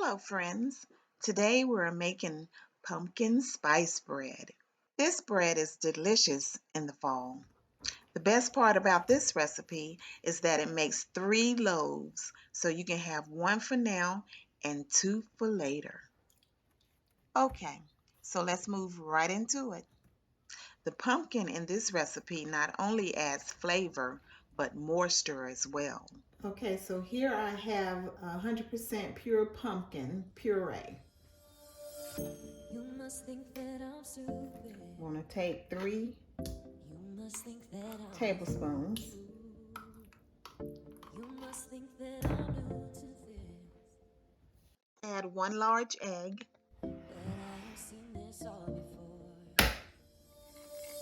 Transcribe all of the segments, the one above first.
Hello friends, today we're making pumpkin spice bread. This bread is delicious in the fall. The best part about this recipe is that it makes 3 loaves, so you can have one for now and 2 for later. Okay, so let's move right into it. The pumpkin in this recipe not only adds flavor, but moisture as well. Okay, so here I have 100% pure pumpkin puree. You must think that I'm stupid. I'm going to take 3 tablespoons. You must think that I'm new to this. Add 1 large egg. But I have seen this all before.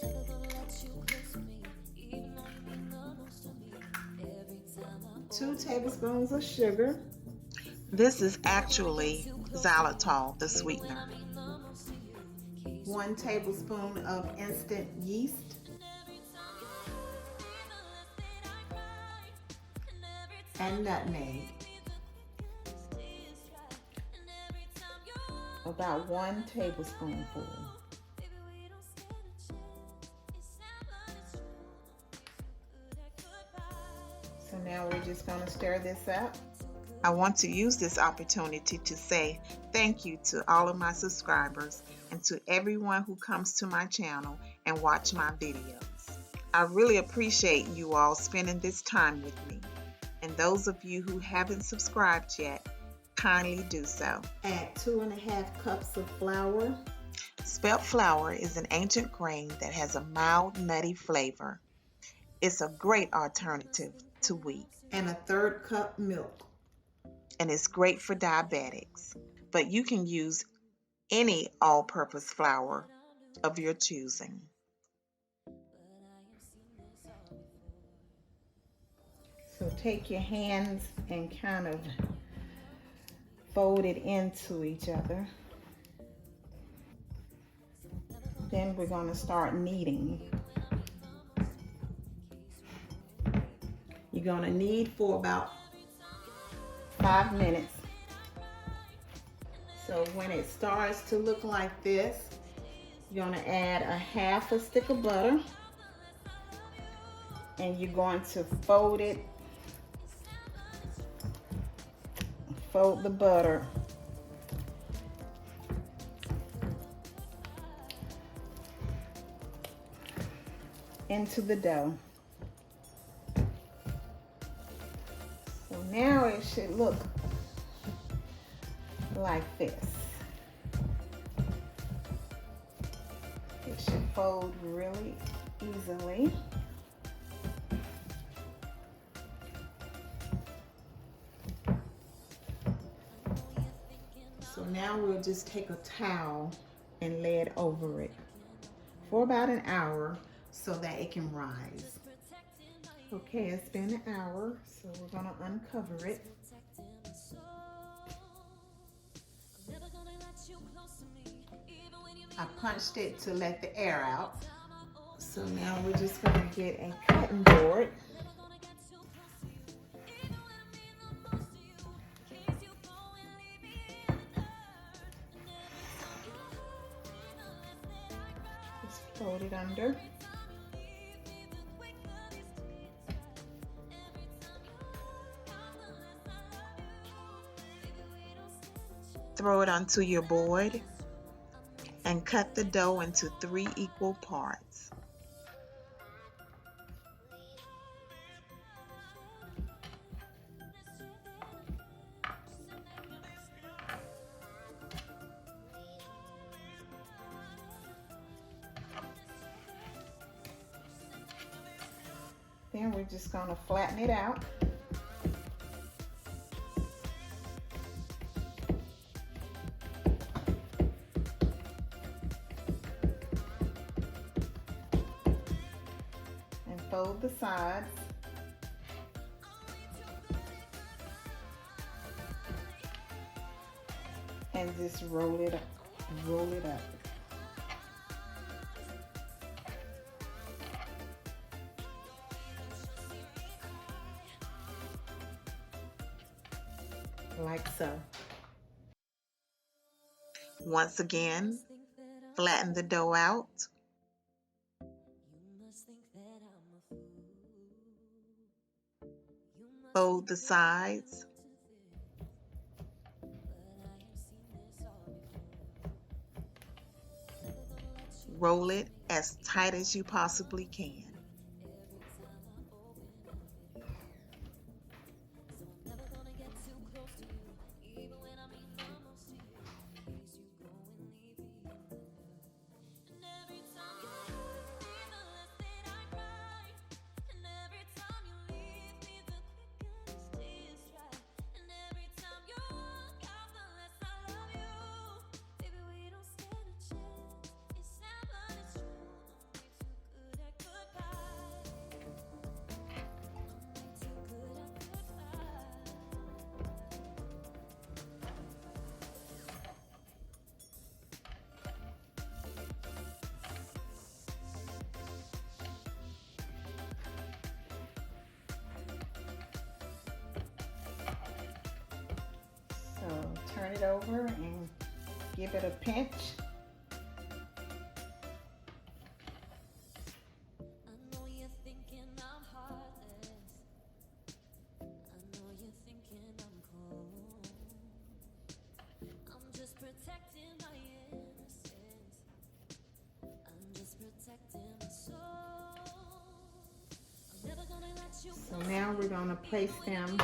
Never gonna let you close to me, even though you mean the most to me. Every time I 2 tablespoons of sugar. This is actually xylitol, the sweetener. 1 tablespoon of instant yeast. And nutmeg. About 1 tablespoonful. So now we're just going to stir this up. I want to use this opportunity to say thank you to all of my subscribers and to everyone who comes to my channel and watch my videos. I really appreciate you all spending this time with me. And those of you who haven't subscribed yet, kindly do so. Add 2½ cups of flour. Spelt flour is an ancient grain that has a mild, nutty flavor. It's a great alternative to wheat. And a 1/3 cup milk. And it's great for diabetics. But you can use any all-purpose flour of your choosing. So take your hands and kind of fold it into each other. Then we're going to start kneading. You're going to knead for about 5 minutes. So when it starts to look like this, you're going to add a 1/2 stick of butter. And you're going to fold the butter into the dough. So now it should look like this. It should fold really easily. So now we'll just take a towel and lay it over it for about an hour so that it can rise. Okay, it's been an hour, so we're gonna uncover it. I punched it to let the air out. So now we're just gonna get a cutting board. Just fold it under. Throw it onto your board and cut the dough into 3 equal parts. Then we're just going to flatten it out. And fold the sides. And just roll it up. Roll it up. Like so. Once again, flatten the dough out. Fold the sides. Roll it as tight as you possibly can. So turn it over and give it a pinch. So now we're going to place them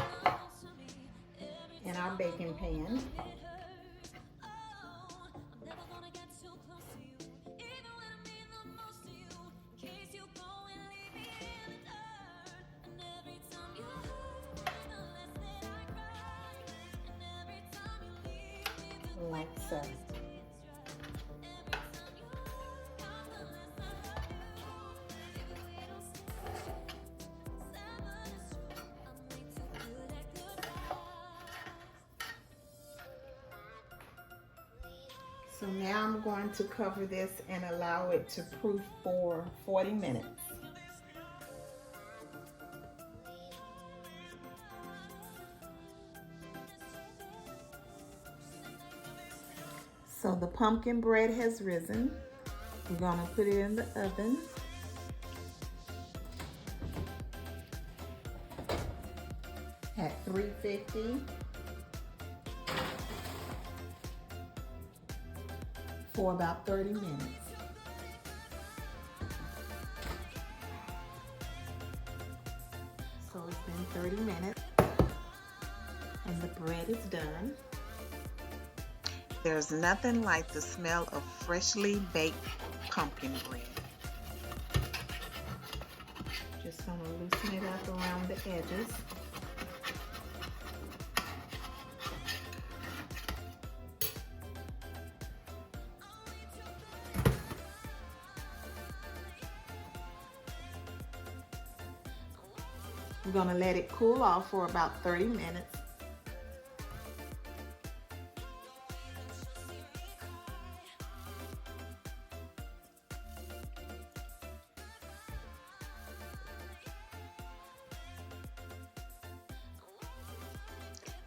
in our baking pan. Like so. So now I'm going to cover this and allow it to proof for 40 minutes. So the pumpkin bread has risen. We're going to put it in the oven. At 350 for about 30 minutes. So it's been 30 minutes and the bread is done. There's nothing like the smell of freshly baked pumpkin bread. Just gonna loosen it up around the edges. We're gonna let it cool off for about 30 minutes.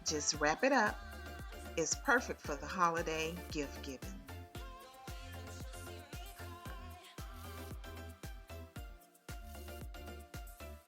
Just wrap it up. It's perfect for the holiday gift giving.